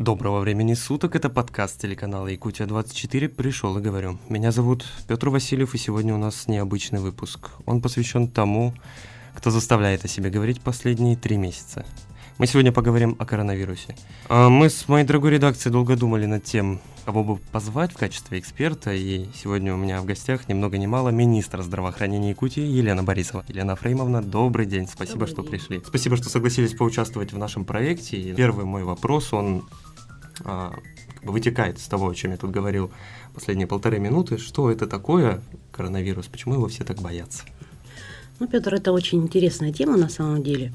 Доброго времени суток, это подкаст телеканала Якутия-24 «Пришел и говорю». Меня зовут Петр Васильев, и сегодня у нас необычный выпуск. Он посвящен тому, кто заставляет о себе говорить последние 3 месяца. Мы сегодня поговорим о коронавирусе. Мы с моей дорогой редакцией долго думали над тем, кого бы позвать в качестве эксперта, и сегодня у меня в гостях ни много ни мало министр здравоохранения Якутии Елена Борисова. Елена Фреймовна, добрый день, спасибо, что пришли. Спасибо, что согласились поучаствовать в нашем проекте. И первый мой вопрос, он вытекает из того, о чем я тут говорил последние 1,5 минуты. Что это такое коронавирус, почему его все так боятся? Петр, это очень интересная тема на самом деле.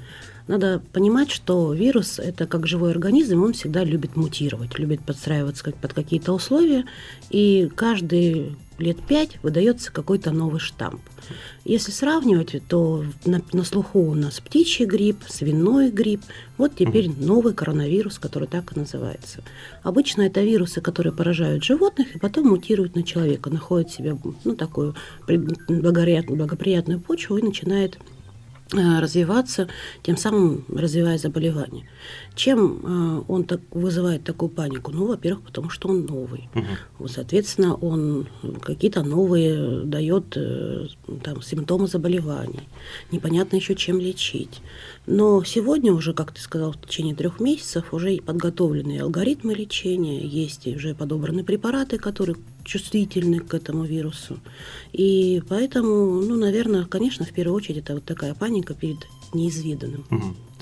Надо понимать, что вирус – это как живой организм, он всегда любит мутировать, любит подстраиваться под какие-то условия, и каждые лет 5 выдается какой-то новый штамп. Если сравнивать, то на слуху у нас птичий грипп, свиной грипп, вот теперь новый коронавирус, который так и называется. Обычно это вирусы, которые поражают животных и потом мутируют на человека, находят в себе такую благоприятную почву и начинает развиваться, тем самым развивая заболевание. Чем он так вызывает такую панику? Во-первых, потому что он новый. Соответственно, он какие-то новые дает симптомы заболеваний. Непонятно еще, чем лечить. Но сегодня уже, как ты сказал, в течение 3 месяцев уже подготовлены алгоритмы лечения, есть уже подобраны препараты, которые чувствительны к этому вирусу. И поэтому, наверное, конечно, в первую очередь это вот такая паника перед неизведанным.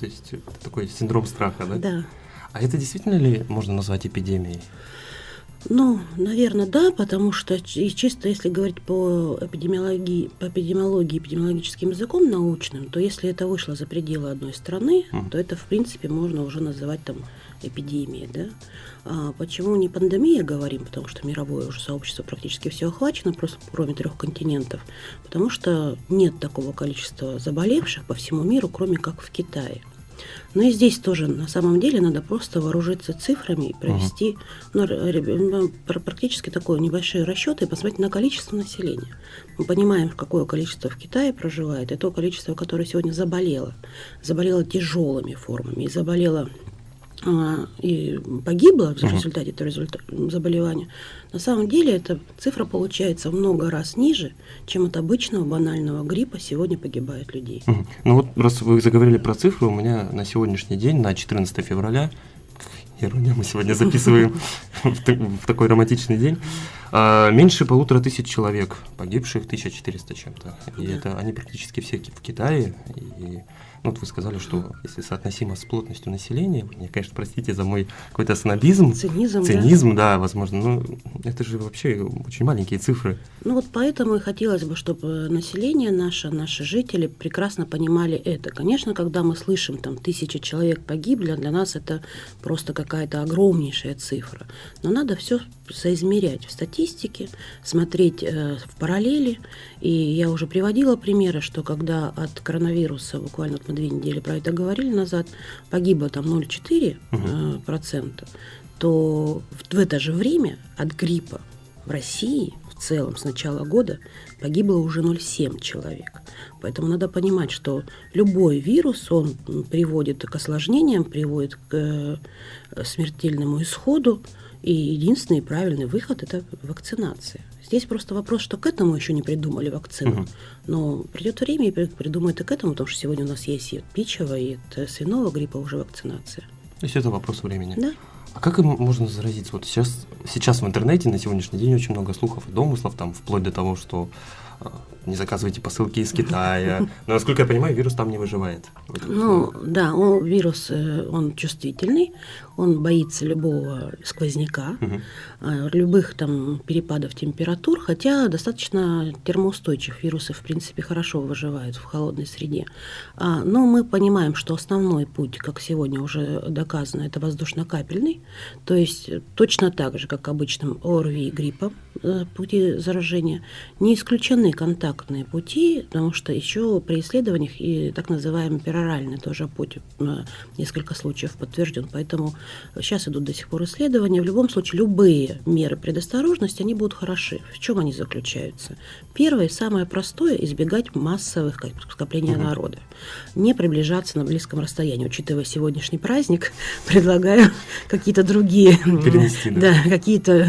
То есть это такой синдром страха, да? Да. А это действительно ли можно назвать эпидемией? Наверное, да, потому что чисто если говорить по эпидемиологии, эпидемиологическим языком научным, то если это вышло за пределы одной страны, то это, в принципе, можно уже называть эпидемией, да? А почему не пандемия говорим? Потому что мировое уже сообщество практически все охвачено, просто кроме 3 континентов. Потому что нет такого количества заболевших по всему миру, кроме как в Китае. Но и здесь тоже на самом деле надо просто вооружиться цифрами и провести практически такой небольшой расчет и посмотреть на количество населения. Мы понимаем, какое количество в Китае проживает, и то количество, которое сегодня заболело тяжелыми формами, и заболело и погибло в результате этого заболевания. На самом деле эта цифра получается в много раз ниже, чем от обычного банального гриппа сегодня погибает людей. Раз вы заговорили про цифры, у меня на сегодняшний день, на 14 февраля, ирония, мы сегодня записываем в такой романтичный день, меньше 1500 человек погибших, 1400 чем-то. И это они практически все в Китае. И вы сказали, что если соотносимо с плотностью населения, мне, конечно, простите за мой какой-то снобизм, цинизм, да, возможно, это же вообще очень маленькие цифры. Поэтому и хотелось бы, чтобы население наши жители прекрасно понимали это. Конечно, когда мы слышим, 1000 человек погибли, для нас это просто какая-то огромнейшая цифра. Но надо все соизмерять в статистике, смотреть в параллели. И я уже приводила примеры, что когда от коронавируса, буквально мы 2 недели про это говорили назад, погибло 0,4%, то в это же время от гриппа в России в целом с начала года погибло уже 0,7 человек. Поэтому надо понимать, что любой вирус, он приводит к осложнениям, приводит к смертельному исходу, и единственный правильный выход – это вакцинация. Здесь просто вопрос, что к этому еще не придумали вакцину. Но придет время и придумают и к этому, потому что сегодня у нас есть и от птичьего, и от свиного гриппа уже вакцинация. То есть это вопрос времени? Да. А как им можно заразиться? Сейчас в интернете на сегодняшний день очень много слухов и домыслов, вплоть до того, что не заказывайте посылки из Китая. Но, насколько я понимаю, вирус там не выживает. Вирус, он чувствительный, он боится любого сквозняка, любых перепадов температур, хотя достаточно термоустойчив. Вирусы, в принципе, хорошо выживают в холодной среде. Но мы понимаем, что основной путь, как сегодня уже доказано, это воздушно-капельный, то есть точно так же, как обычным ОРВИ и гриппом, пути заражения. Не исключены, нужны контактные пути, потому что еще при исследованиях и так называемый пероральный тоже путь несколько случаев подтвержден. Поэтому сейчас идут до сих пор исследования. В любом случае, любые меры предосторожности, они будут хороши. В чем они заключаются? Первое, самое простое, избегать массовых скоплений народа. Не приближаться на близком расстоянии. Учитывая сегодняшний праздник, предлагаю какие-то другие какие-то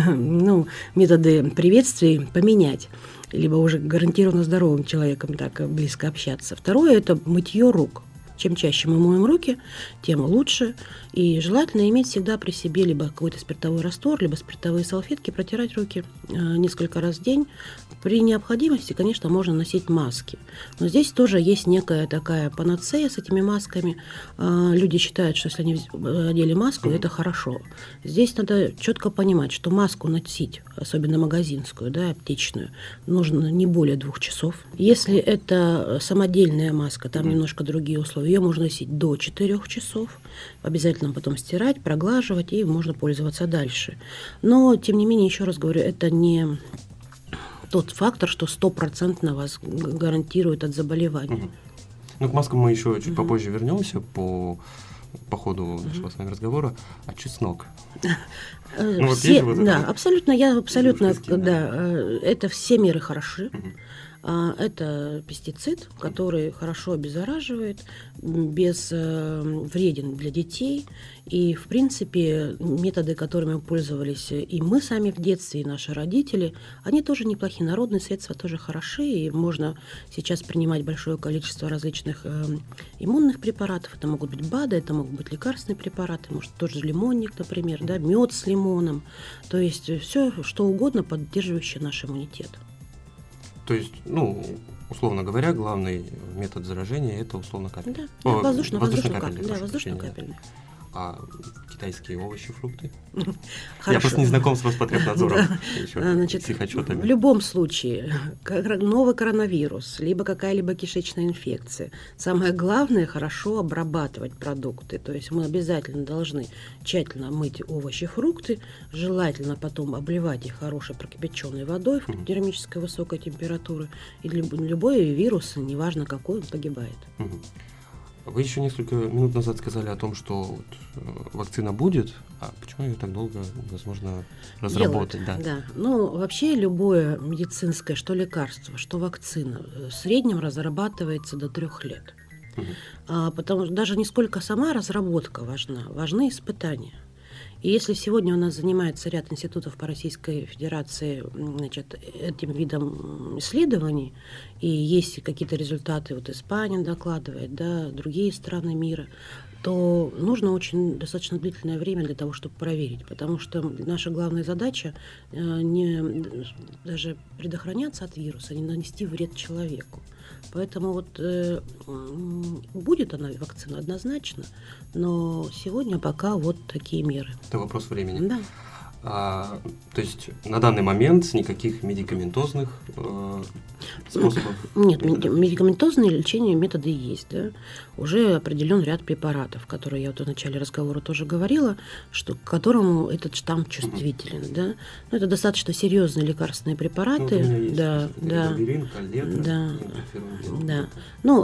методы приветствий поменять, либо уже гарантированно здоровым человеком так близко общаться. Второе – это мытье рук. Чем чаще мы моем руки, тем лучше. И желательно иметь всегда при себе либо какой-то спиртовой раствор, либо спиртовые салфетки, протирать руки несколько раз в день. При необходимости, конечно, можно носить маски. Но здесь тоже есть некая такая панацея с этими масками. Люди считают, что если они одели маску, это хорошо. Здесь надо четко понимать, что маску носить, особенно магазинскую, да, аптечную, нужно не более 2 часов. Если это самодельная маска, там немножко другие условия, ее можно носить до 4 часов. Обязательно потом стирать, проглаживать, и можно пользоваться дальше. Но, тем не менее, еще раз говорю, это не тот фактор, что 100% вас гарантирует от заболевания. Ну, к маскам мы еще чуть попозже вернемся по ходу нашего с вами разговора. А чеснок? Абсолютно, это все меры хороши. Это пестицид, который хорошо обеззараживает, безвреден для детей. И, в принципе, методы, которыми пользовались и мы сами в детстве, и наши родители, они тоже неплохие. Народные средства тоже хороши, и можно сейчас принимать большое количество различных иммунных препаратов. Это могут быть БАДы, это могут быть лекарственные препараты, может, тот же лимонник, например, да, мед с лимоном. То есть все, что угодно, поддерживающее наш иммунитет. То есть, условно говоря, главный метод заражения – это условно капельный. Да, воздушно-капельный. А китайские овощи, фрукты? Я просто не знаком с Роспотребнадзором, с их отчетами. В любом случае, новый коронавирус, либо какая-либо кишечная инфекция, самое главное – хорошо обрабатывать продукты. То есть мы обязательно должны тщательно мыть овощи, фрукты, желательно потом обливать их хорошей прокипяченной водой в термической высокой температуры, и любой вирус, неважно какой, он погибает. Вы еще несколько минут назад сказали о том, что вакцина будет, а почему ее так долго невозможно разработать? Да. Вообще любое медицинское, что лекарство, что вакцина, в среднем разрабатывается до 3 лет. Потому что даже не сколько сама разработка важна, важны испытания. И если сегодня у нас занимается ряд институтов по Российской Федерации этим видом исследований, и есть какие-то результаты, Испания докладывает, да, другие страны мира, то нужно очень достаточно длительное время для того, чтобы проверить, потому что наша главная задача не даже предохраняться от вируса, не нанести вред человеку. Поэтому будет она, вакцина, однозначно, но сегодня пока такие меры. Это вопрос времени. Да. То есть на данный момент никаких медикаментозных способов? Нет, медикаментозное лечение, методы есть. Да? Уже определен ряд препаратов, которые я в начале разговора тоже говорила, к которому этот штамм чувствителен. Да? Но это достаточно серьезные лекарственные препараты. Ибупрофен, Калетра, да.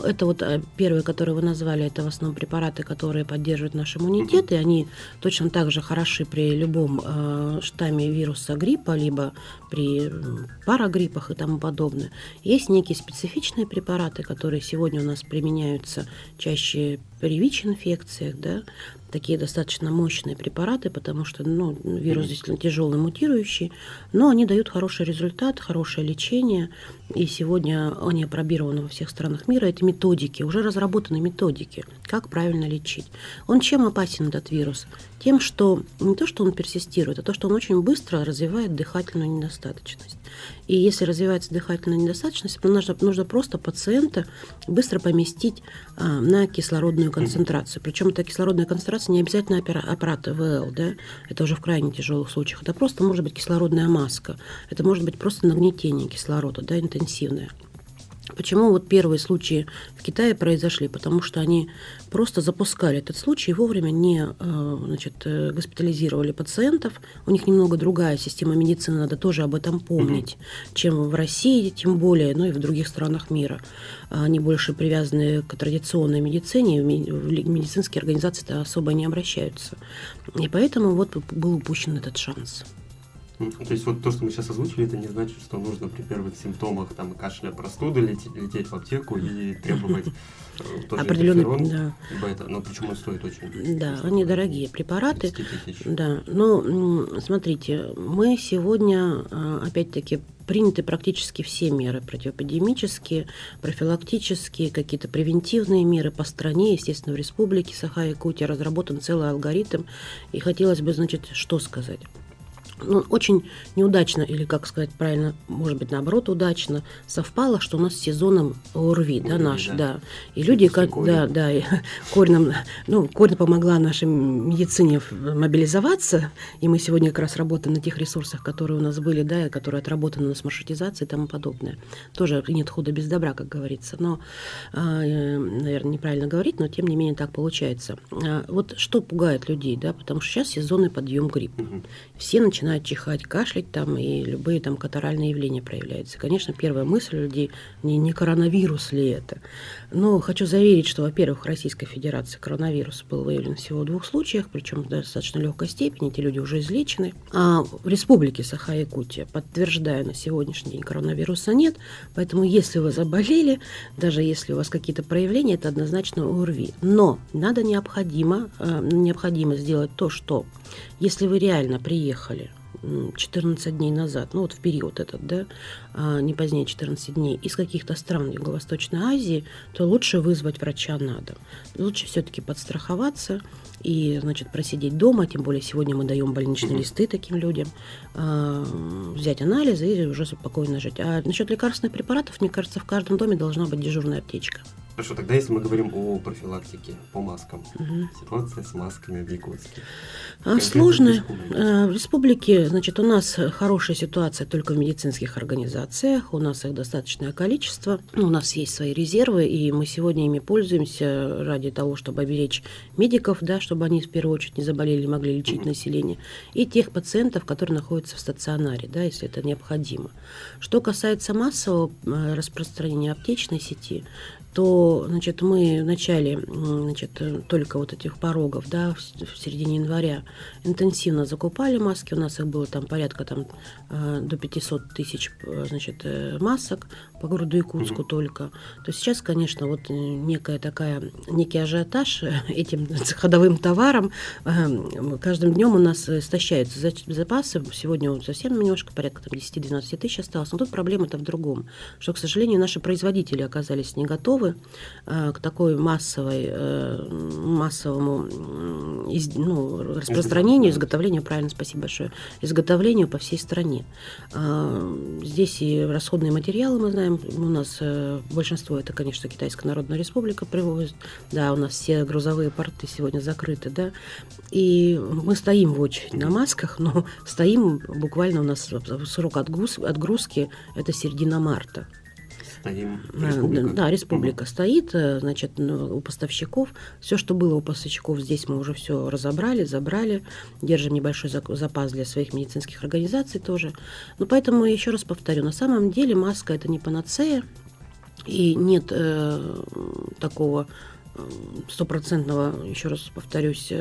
Это первые, которые вы назвали, это в основном препараты, которые поддерживают наш иммунитет, и они точно так же хороши при любом штамме вируса гриппа, либо при парагриппах и тому подобное. Есть некие специфичные препараты, которые сегодня у нас применяются чаще при ВИЧ-инфекциях, да, такие достаточно мощные препараты, потому что вирус действительно тяжелый, мутирующий, но они дают хороший результат, хорошее лечение, и сегодня они опробированы во всех странах мира. Это методики, уже разработаны методики, как правильно лечить. Он чем опасен, этот вирус? Тем, что не то, что он персистирует, а то, что он очень быстро развивает дыхательную недостаточность. И если развивается дыхательная недостаточность, то нужно просто пациента быстро поместить на кислородную концентрацию. Причем эта кислородная концентрация не обязательно аппарат ИВЛ, да? Это уже в крайне тяжелых случаях. Это просто может быть кислородная маска. Это может быть просто нагнетение кислорода, да, интенсивное. Почему вот первые случаи в Китае произошли? Потому что они просто запускали этот случай и вовремя не госпитализировали пациентов. У них немного другая система медицины, надо тоже об этом помнить, чем в России, тем более, но и в других странах мира. Они больше привязаны к традиционной медицине, в медицинские организации-то особо не обращаются. И поэтому вот был упущен этот шанс. То есть вот то, что мы сейчас озвучили, это не значит, что нужно при первых симптомах там, кашля, простуды лететь в аптеку и требовать определенный, интерферон, бета. Но причем он стоит очень... Да, они дорогие препараты. 30 тысяч. Да, но смотрите, мы сегодня, опять-таки, приняты практически все меры противоэпидемические, профилактические, какие-то превентивные меры по стране. Естественно, в республике Саха-Якутия разработан целый алгоритм. И хотелось бы, что сказать. Очень неудачно, или, как сказать правильно, может быть, наоборот, удачно совпало, что у нас с сезоном ОРВИ, да. И люди, Корь помогла нашей медицине мобилизоваться, и мы сегодня как раз работаем на тех ресурсах, которые у нас были, да, и которые отработаны у нас маршрутизацией и тому подобное. Тоже нет худа без добра, как говорится, но, наверное, неправильно говорить, но, тем не менее, так получается. Вот что пугает людей, да, потому что сейчас сезонный подъем гриппа. Все начинают чихать, кашлять там, и любые там катаральные явления проявляются. Конечно, первая мысль у людей, не коронавирус ли это. Но хочу заверить, что, во-первых, в Российской Федерации коронавирус был выявлен всего в 2 случаях, причем в достаточно легкой степени, эти люди уже излечены. А в Республике Саха-Якутия, подтверждаю, на сегодняшний день коронавируса нет, поэтому если вы заболели, даже если у вас какие-то проявления, это однозначно ОРВИ. Но необходимо сделать то, что если вы реально приехали 14 дней назад, в период этот, да, не позднее 14 дней, из каких-то стран Юго-Восточной Азии, то лучше вызвать врача на дом. Лучше все-таки подстраховаться и, просидеть дома, тем более сегодня мы даем больничные листы таким людям, взять анализы и уже спокойно жить. А насчет лекарственных препаратов, мне кажется, в каждом доме должна быть дежурная аптечка. Хорошо, тогда если мы говорим о профилактике по маскам, ситуация с масками в Якутске. Сложная. В республике, у нас хорошая ситуация только в медицинских организациях, у нас их достаточное количество, у нас есть свои резервы, и мы сегодня ими пользуемся ради того, чтобы оберечь медиков, да, чтобы они в первую очередь не заболели, могли лечить население, и тех пациентов, которые находятся в стационаре, да, если это необходимо. Что касается массового распространения аптечной сети, то, мы в начале, только вот этих порогов, да, в середине января интенсивно закупали маски, у нас их было там порядка до 500 тысяч, масок по городу Якутску только. То сейчас, конечно, некий ажиотаж этим ходовым товаром. Каждым днем у нас истощаются запасы. Сегодня совсем немножко, порядка 10-12 тысяч осталось. Но тут проблема-то в другом, что, к сожалению, наши производители оказались не готовы к такой массовому распространению, изготовлению, правильно, спасибо большое, изготовлению по всей стране. Здесь и расходные материалы, мы знаем, у нас большинство это, конечно, Китайская Народная Республика привозит, да, у нас все грузовые порты сегодня закрыты, да, и мы стоим в очередь на масках, но стоим буквально, у нас срок отгрузки это середина марта. Республика стоит, у поставщиков. Все, что было у поставщиков, здесь мы уже все разобрали, забрали. Держим небольшой запас для своих медицинских организаций тоже. Поэтому, еще раз повторю, на самом деле маска – это не панацея, и нет такого стопроцентного, еще раз повторюсь,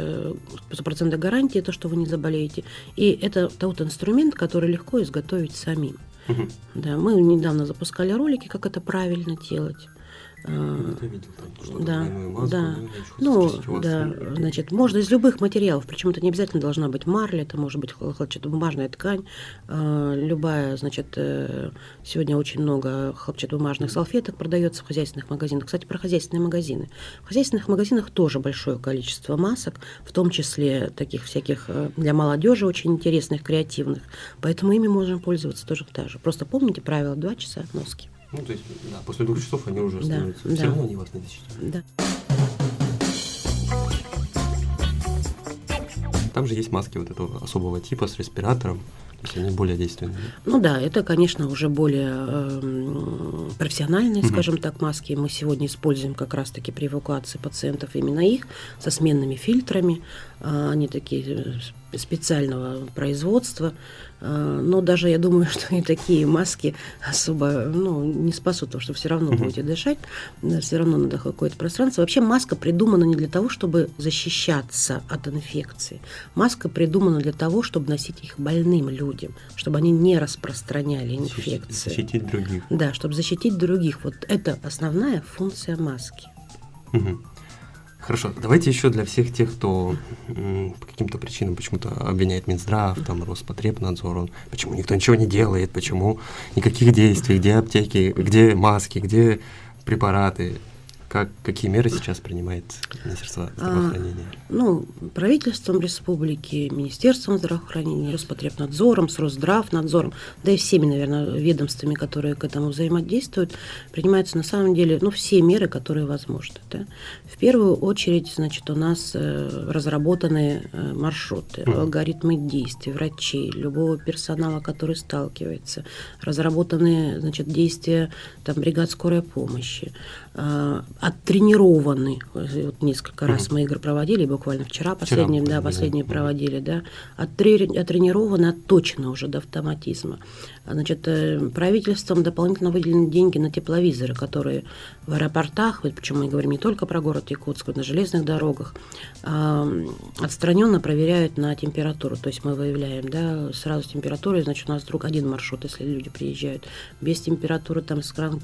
стопроцентной гарантии, то, что вы не заболеете. И это тот инструмент, который легко изготовить самим. Да, мы недавно запускали ролики, как это правильно делать. Можно из любых материалов, причем это не обязательно должна быть марля, это может быть хлопчатобумажная ткань, любая, сегодня очень много хлопчатобумажных салфеток продается в хозяйственных магазинах. Кстати, про хозяйственные магазины. В хозяйственных магазинах тоже большое количество масок, в том числе таких всяких для молодежи очень интересных, креативных, поэтому ими можно пользоваться тоже так же. Просто помните правило 2 часа от носки. То есть, после 2 часов они уже становятся. Все равно они вас не защищают. Да. Там же есть маски вот этого особого типа с респиратором. То есть они более действенные. Ну да, это, конечно, уже более профессиональные, скажем так, маски. Мы сегодня используем как раз-таки при эвакуации пациентов именно их со сменными фильтрами. Они такие специального производства. Но даже я думаю, что и такие маски особо не спасут, потому что все равно будете дышать, все равно надо какое-то пространство. Вообще маска придумана не для того, чтобы защищаться от инфекции. Маска придумана для того, чтобы носить их больным людям, чтобы они не распространяли инфекции. Защитить других. Да, чтобы защитить других. Вот это основная функция маски. Хорошо, давайте еще для всех тех, кто по каким-то причинам почему-то обвиняет Минздрав, там, Роспотребнадзор, почему никто ничего не делает, почему никаких действий, где аптеки, где маски, где препараты. Какие меры сейчас принимает Министерство здравоохранения? Правительством республики, Министерством здравоохранения, Роспотребнадзором, с Росздравнадзором, да и всеми, наверное, ведомствами, которые к этому взаимодействуют, принимаются на самом деле все меры, которые возможны. Да? В первую очередь, значит, у нас разработаны маршруты, алгоритмы действий врачей, любого персонала, который сталкивается, разработаны, значит, действия бригад скорой помощи, оттренированы. Вот несколько раз мы игры проводили, буквально вчера последние проводили, да, оттренированы, отточены уже до автоматизма. Значит, правительством дополнительно выделены деньги на тепловизоры, которые в аэропортах, причем мы говорим не только про город Якутск, на железных дорогах, отстраненно проверяют на температуру. То есть мы выявляем, да, сразу температуру, значит, у нас вдруг один маршрут, если люди приезжают без температуры, там, с стран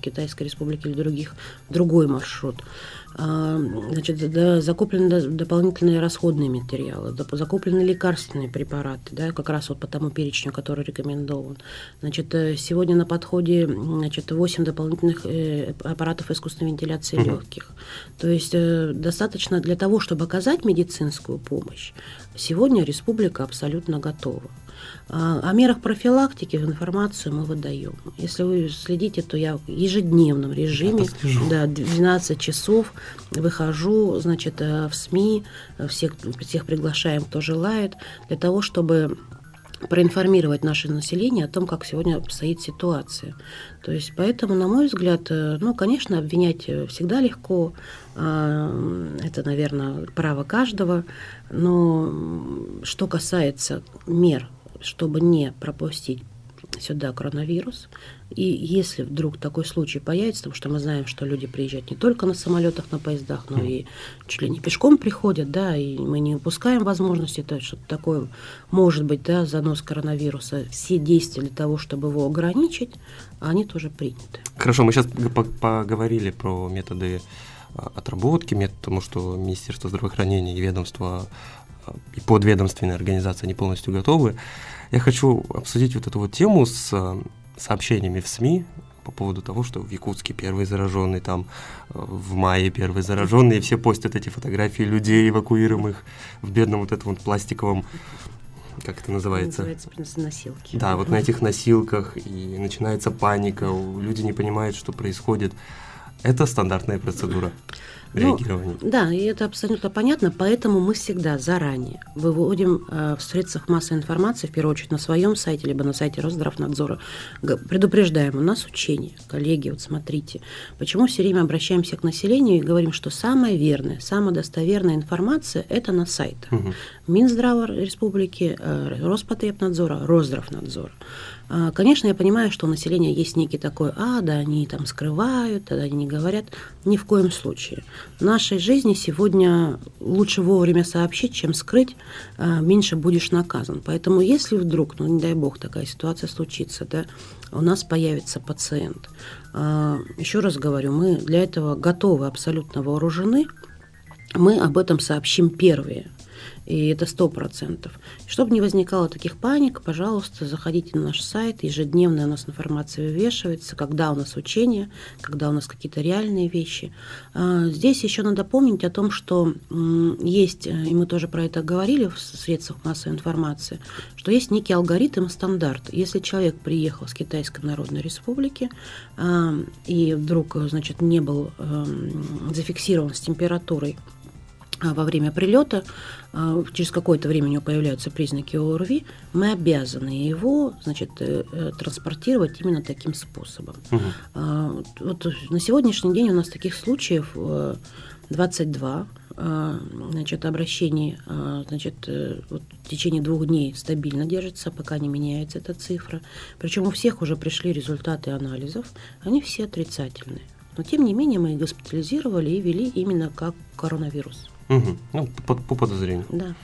Китайской Республики или других, другой маршрут. Значит, закуплены дополнительные расходные материалы, закуплены лекарственные препараты, да, как раз вот по тому перечню, который рекомендован. Значит, сегодня на подходе 8 дополнительных аппаратов искусственной вентиляции легких. То есть достаточно для того, чтобы оказать медицинскую помощь. Сегодня республика абсолютно готова. О мерах профилактики информацию мы выдаем. Если вы следите, то я в ежедневном режиме, 12 часов выхожу, значит, в СМИ, всех приглашаем, кто желает, для того, чтобы проинформировать наше население о том, как сегодня обстоит ситуация. То есть, поэтому, на мой взгляд, конечно, обвинять всегда легко, это, наверное, право каждого, но что касается мер, чтобы не пропустить сюда коронавирус, и если вдруг такой случай появится, потому что мы знаем, что люди приезжают не только на самолетах, на поездах, но и чуть ли не пешком приходят, да, и мы не упускаем возможности, то есть что-то такое может быть, да, занос коронавируса. Все действия для того, чтобы его ограничить, они тоже приняты. Хорошо, мы сейчас поговорили про методы отработки, потому что Министерство здравоохранения и ведомства и подведомственные организации, они полностью готовы. Я хочу обсудить вот эту вот тему с сообщениями в СМИ по поводу того, что в Якутске первый зараженный, там в мае первый зараженный, и все постят эти фотографии людей, эвакуируемых в бедном вот этом вот пластиковом, как это называется? Носилки. Да, вот на этих носилках, и начинается паника, люди не понимают, что происходит. Это стандартная процедура реагирования. Да, и это абсолютно понятно, поэтому мы всегда заранее выводим в средствах массовой информации, в первую очередь на своем сайте, либо на сайте Росздравнадзора, предупреждаем, у нас учения, коллеги, вот смотрите, почему все время обращаемся к населению и говорим, что самая верная, самая достоверная информация – это на сайтах Минздрава Республики, Роспотребнадзора, Росздравнадзора. Конечно, я понимаю, что у населения есть некий такой, да, они там скрывают, тогда они не говорят. Ни в коем случае. В нашей жизни сегодня лучше вовремя сообщить, чем скрыть, меньше будешь наказан. Поэтому если вдруг, не дай бог, такая ситуация случится, да, у нас появится пациент. Еще раз говорю, мы для этого готовы, абсолютно вооружены, мы об этом сообщим первые. И это 100%. Чтобы не возникало таких паник, пожалуйста, заходите на наш сайт. Ежедневно у нас информация вывешивается, когда у нас учения, когда у нас какие-то реальные вещи. Здесь еще надо помнить о том, что есть, и мы тоже про это говорили в средствах массовой информации, что есть некий алгоритм, стандарт. Если человек приехал с Китайской Народной Республики и вдруг, значит, не был зафиксирован с температурой во время прилета, через какое-то время у него появляются признаки ОРВИ, мы обязаны его, значит, транспортировать именно таким способом. Вот на сегодняшний день у нас таких случаев 22, значит, обращений, значит, вот в течение 2 дней стабильно держится, пока не меняется эта цифра. Причем у всех уже пришли результаты анализов, они все отрицательные. Но тем не менее мы их госпитализировали и вели именно как коронавирус. Ну, по подозрению. Да.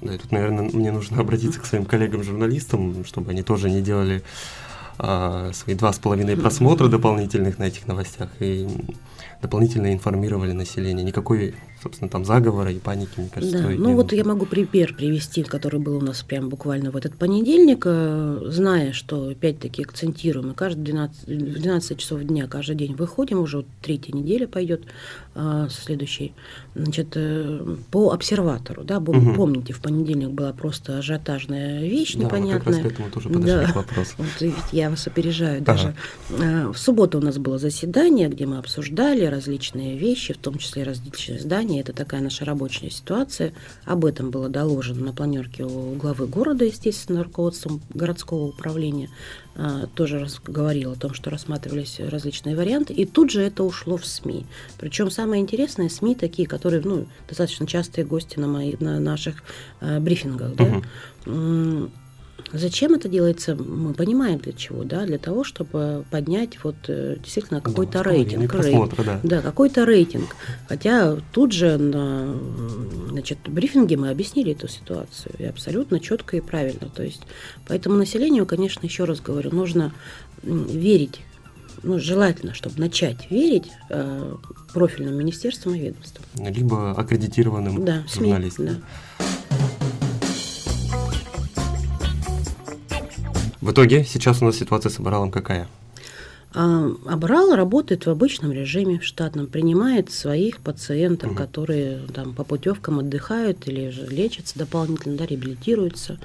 Да, и тут, наверное, мне нужно обратиться к своим коллегам-журналистам, чтобы они тоже не делали свои 2,5 просмотра дополнительных на этих новостях и дополнительно информировали население. Никакой, собственно, там заговора и паники, мне кажется, Да, ну вот я могу пример привести, который был у нас прям буквально в этот понедельник, зная, что опять-таки акцентируем, и каждые 12 часов дня, каждый день выходим, уже вот 3-я неделя пойдет, следующий, значит, по обсерватору, да, помните, в понедельник была просто ажиотажная вещь, да, непонятная. Мы как раз к этому тоже подошли к вопросу. Вот, я вас опережаю даже. В субботу у нас было заседание, где мы обсуждали различные вещи, в том числе различные здания. Это такая наша рабочая ситуация. Об этом было доложено на планерке у главы города, естественно, руководством городского управления. Тоже говорил о том, что рассматривались различные варианты. И тут же это ушло в СМИ. Причем самое интересное, СМИ такие, которые, ну, достаточно частые гости на наших брифингах. Да? Зачем это делается, мы понимаем для чего, да, для того, чтобы поднять вот действительно какой-то рейтинг. Да, какой-то рейтинг. Хотя тут же на, значит, брифинге мы объяснили эту ситуацию, и абсолютно четко и правильно. То есть, поэтому населению, конечно, еще раз говорю, нужно верить, ну, желательно, чтобы начать верить профильным министерствам и ведомствам. Либо аккредитированным журналистам. Да. В итоге сейчас у нас ситуация с Абралом какая? Абрал работает в обычном режиме, в штатном, принимает своих пациентов, которые там по путевкам отдыхают или же лечатся дополнительно, да, реабилитируются.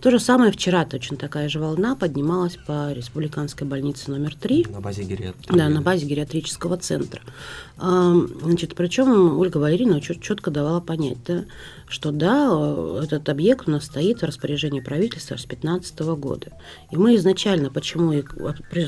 То же самое вчера, точно такая же волна поднималась по республиканской больнице номер 3. На базе гериатрии. Да, на базе гериатрического центра. Значит, причем Ольга Валерьевна четко давала понять, да, что да, этот объект у нас стоит в распоряжении правительства с 2015 года. И мы изначально, почему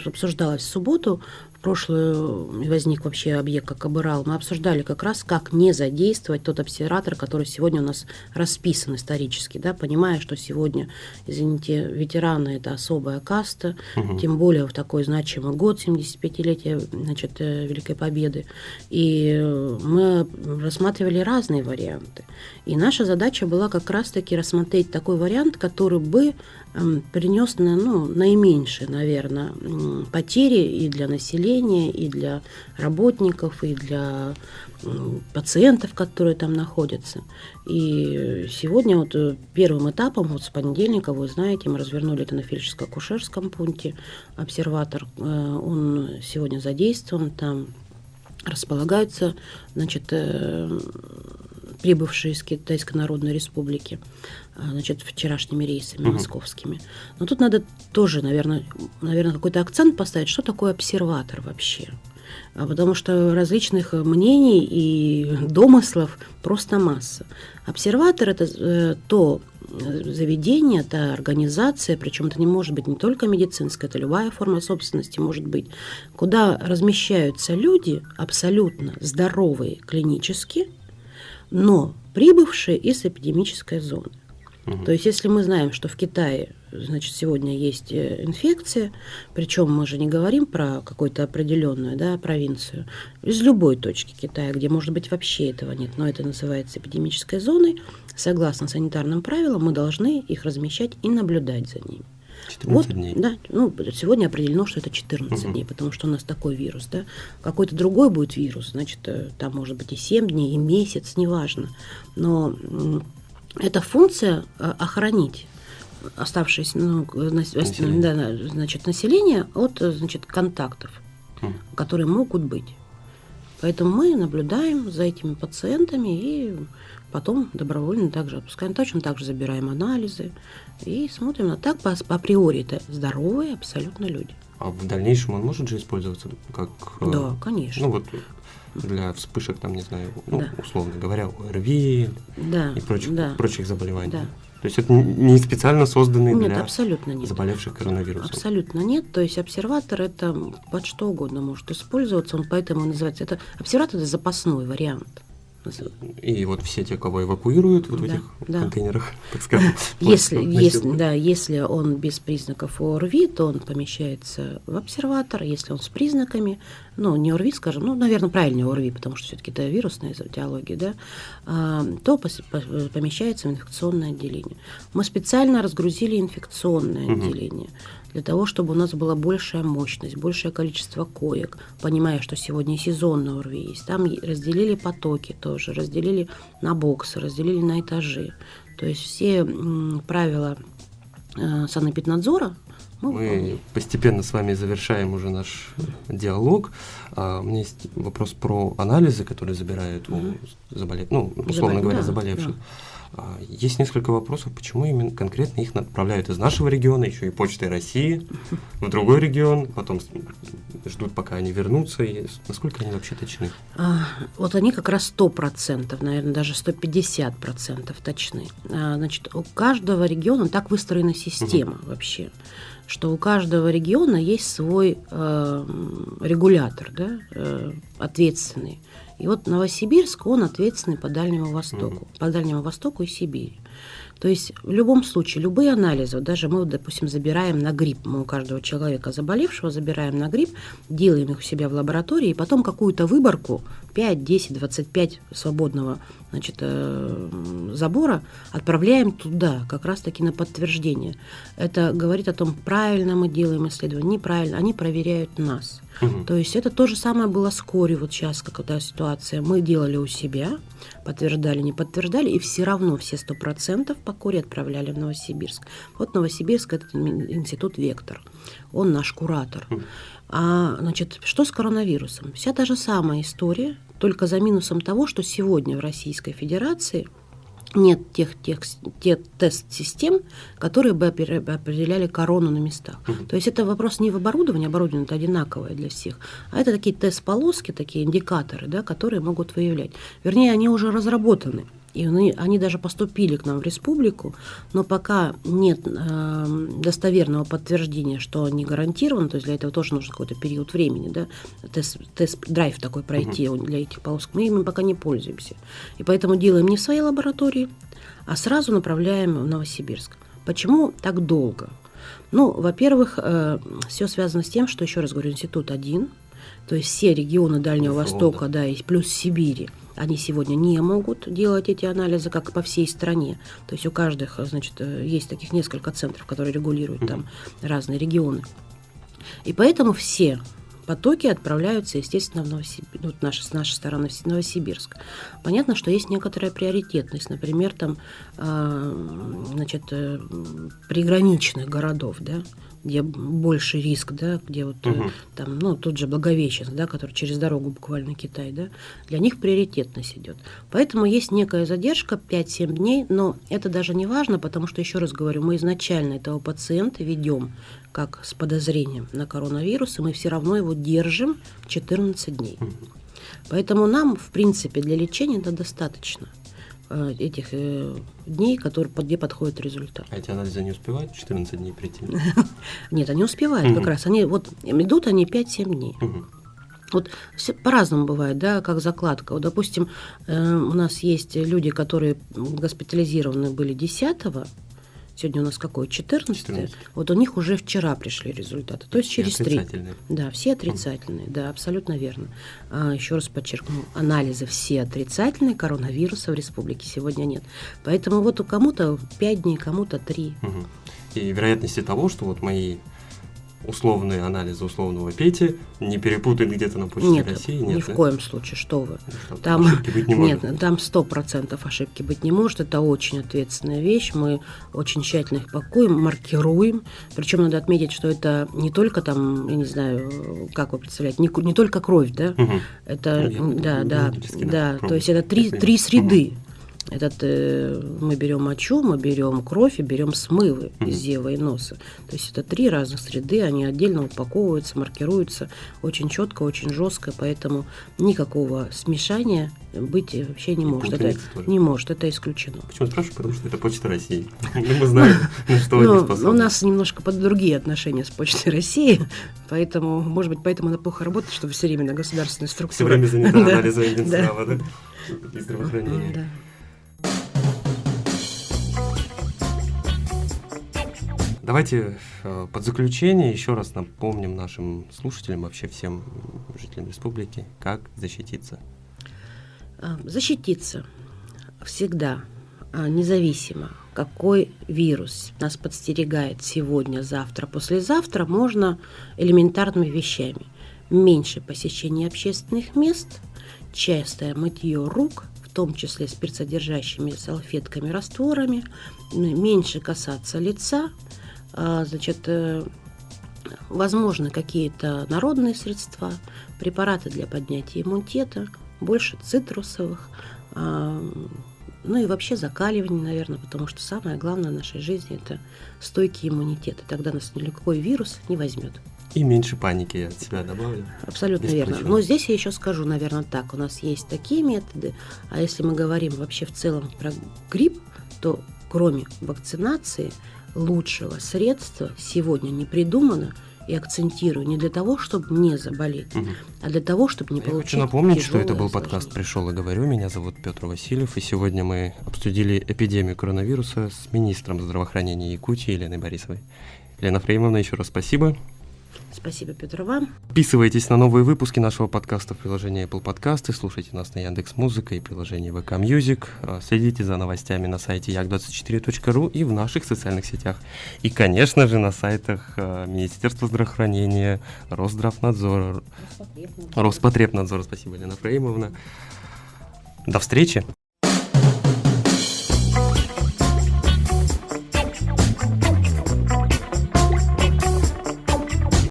обсуждалось в субботу, в прошлую возник вообще объект как Абрал, мы обсуждали как раз, как не задействовать тот обсерватор, который сегодня у нас расписан исторически, да, понимая, что сегодня, извините, ветераны – это особая каста, тем более в такой значимый год, 75-летие, значит, Великой Победы. И мы рассматривали разные варианты. И наша задача была как раз-таки рассмотреть такой вариант, который бы принес, ну, наименьшие, наверное, потери и для населения, и для работников, и для пациентов, которые там находятся. И сегодня вот первым этапом, вот с понедельника, вы знаете, мы развернули это на фельдшерско-акушерском пункте, обсерватор, он сегодня задействован, там располагаются, значит, прибывшие из Китайской Народной Республики, значит, вчерашними рейсами московскими. Но тут надо тоже, наверное, какой-то акцент поставить, что такое обсерватор вообще. Потому что различных мнений и домыслов просто масса. Обсерватор – это то заведение, та организация, причем это не может быть не только медицинская, это любая форма собственности может быть, куда размещаются люди абсолютно здоровые клинически, но прибывшие из эпидемической зоны. То есть, если мы знаем, что в Китае, значит, сегодня есть инфекция, причем мы же не говорим про какую-то определенную, да, провинцию, из любой точки Китая, где, может быть, вообще этого нет, но это называется эпидемической зоной, согласно санитарным правилам, мы должны их размещать и наблюдать за ними. 14 дней. Да, ну, сегодня определено, что это 14 дней, потому что у нас такой вирус, да. Какой-то другой будет вирус, значит, там может быть и 7 дней, и месяц, неважно. Но эта функция охранить оставшееся, ну, значит, население от, значит, контактов, которые могут быть. Поэтому мы наблюдаем за этими пациентами и потом добровольно также отпускаем, точно так же забираем анализы и смотрим. А так по априори это здоровые абсолютно люди. А в дальнейшем он может же использоваться как... Да, конечно. Ну вот для вспышек, там, не знаю, ну, Да. условно говоря, ОРВИ Да, и да. прочих заболеваний. Да. То есть это не специально созданный Нет, для абсолютно нет. заболевших коронавирусом. Абсолютно нет. То есть обсерватор это под что угодно может использоваться, он поэтому и называется. Это обсерватор это запасной вариант. И вот все те, кого эвакуируют вот в Да, этих да. контейнерах, так скажем. Если он без признаков ОРВИ, то он помещается в обсерватор. Если он с признаками, ну, не ОРВИ, скажем, ну, наверное, правильнее ОРВИ, потому что все-таки это вирусная этиология, да, то помещается в инфекционное отделение. Мы специально разгрузили инфекционное отделение для того, чтобы у нас была большая мощность, большее количество коек, понимая, что сегодня сезонное ОРВИ есть. Там разделили потоки тоже, разделили на боксы, разделили на этажи. То есть все правила санэпиднадзора мы постепенно с вами завершаем уже наш диалог. У меня есть вопрос про анализы, которые забирают у условно говоря, заболевших. Есть несколько вопросов, почему именно конкретно их отправляют из нашего региона, еще и Почтой России, в другой регион, потом ждут, пока они вернутся, и насколько они вообще точны? Вот они как раз 100%, наверное, даже 150% точны. Значит, у каждого региона так выстроена система вообще, что у каждого региона есть свой регулятор, да, ответственный. И вот Новосибирск, он ответственный по Дальнему Востоку и Сибири. То есть в любом случае, любые анализы, даже мы, допустим, забираем на грипп, мы у каждого человека заболевшего забираем на грипп, делаем их у себя в лаборатории, и потом какую-то выборку, 5, 10, 25 свободного, значит, забора отправляем туда, как раз-таки на подтверждение. Это говорит о том, правильно мы делаем исследование, неправильно, они проверяют нас. То есть это то же самое было с корью, вот сейчас какая-то ситуация. Мы делали у себя, подтверждали, не подтверждали, и все равно все 100% по коре отправляли в Новосибирск. Вот Новосибирск – это институт «Вектор», он наш куратор. Значит, что с коронавирусом? Вся та же самая история, только за минусом того, что сегодня в Российской Федерации нет тех тест-систем, которые бы определяли корону на местах. То есть это вопрос не в оборудовании, оборудование это одинаковое для всех, а это такие тест-полоски, такие индикаторы, да, которые могут выявлять. Вернее, они уже разработаны. И они даже поступили к нам в республику, но пока нет достоверного подтверждения, что они гарантированы, то есть для этого тоже нужен какой-то период времени, да, тест-драйв такой пройти для этих полосок, мы ими пока не пользуемся. И поэтому делаем не в своей лаборатории, а сразу направляем в Новосибирск. Почему так долго? Ну, во-первых, все связано с тем, что, еще раз говорю, институт один, то есть все регионы Дальнего Востока, да, и плюс Сибири, они сегодня не могут делать эти анализы, как по всей стране. То есть у каждых, значит, есть таких несколько центров, которые регулируют там разные регионы. И поэтому все потоки отправляются, естественно, в Новосибирск, вот с нашей стороны в Новосибирск. Понятно, что есть некоторая приоритетность, например, там, значит, приграничных городов, да, где больше риск, да, где вот там, ну, тот же Благовещенск, да, который через дорогу буквально Китай, да, для них приоритетность идет. Поэтому есть некая задержка 5-7 дней, но это даже не важно, потому что, еще раз говорю, мы изначально этого пациента ведем как с подозрением на коронавирус, и мы все равно его держим 14 дней. Поэтому нам, в принципе, для лечения это достаточно этих дней, где подходит результат. А эти анализы не успевают 14 дней прийти? Нет, они успевают как раз. Они вот идут они 5-7 дней. Вот все по-разному бывает, да, как закладка. Вот, допустим, у нас есть люди, которые госпитализированы были 10-го, сегодня у нас какой, 14-е? Вот у них уже вчера пришли результаты, то есть все через 3. Отрицательные. Да, все отрицательные, да, абсолютно верно. Еще раз подчеркну, анализы все отрицательные, коронавируса в республике сегодня нет. Поэтому вот у кому-то 5 дней, кому-то 3. И вероятности того, что вот мои условные анализы условного Пети не перепутают где-то на Почте России? Нет, ни в коем случае, что вы. Там ошибки быть не может. Нет, там 100% ошибки быть не может. Это очень ответственная вещь. Мы очень тщательно их пакуем, маркируем. Причем надо отметить, что это не только там, я не знаю, как вы представляете, не только кровь, да? Это, да. То есть это три среды. Мы берем мочу, мы берем кровь и берем смывы из зева и носа. То есть это 3 разных среды, они отдельно упаковываются, маркируются очень четко, очень жестко, поэтому никакого смешания быть вообще не может. Это не может, это исключено. Почему спрашиваю? Потому что это Почта России. Мы знаем, на что они способны. У нас немножко под другие отношения с Почтой России, поэтому, может быть, поэтому она плохо работает, что все время на государственной структуре. Все время занята анализом Минздрава, да? И здравоохранения. Давайте под заключение еще раз напомним нашим слушателям, вообще всем жителям республики, как защититься. Защититься всегда, независимо, какой вирус нас подстерегает сегодня, завтра, послезавтра, можно элементарными вещами. Меньше посещения общественных мест, частое мытье рук, в том числе спиртсодержащими салфетками, растворами, меньше касаться лица. Возможно, какие-то народные средства, препараты для поднятия иммунитета, больше цитрусовых, и вообще закаливание, наверное, потому что самое главное в нашей жизни – это стойкий иммунитет, и тогда нас никакой вирус не возьмет. И меньше паники я от себя добавлю. Абсолютно верно. Но здесь я еще скажу, наверное, так. У нас есть такие методы, а если мы говорим вообще в целом про грипп, то кроме вакцинации лучшего средства сегодня не придумано, и акцентирую, не для того, чтобы не заболеть, а для того, чтобы не получить. Я хочу напомнить, что это был подкаст «Пришел и говорю». Меня зовут Петр Васильев, и сегодня мы обсудили эпидемию коронавируса с министром здравоохранения Якутии Еленой Борисовой. Елена Фреймовна, еще раз спасибо. Спасибо, Петр, вам. Подписывайтесь на новые выпуски нашего подкаста в приложении Apple Podcasts, слушайте нас на Яндекс.Музыка и приложении ВК Music, следите за новостями на сайте yak24.ru и в наших социальных сетях. И, конечно же, на сайтах Министерства здравоохранения, Росздравнадзора, Роспотребнадзора. Спасибо, Елена Фреймовна. До встречи!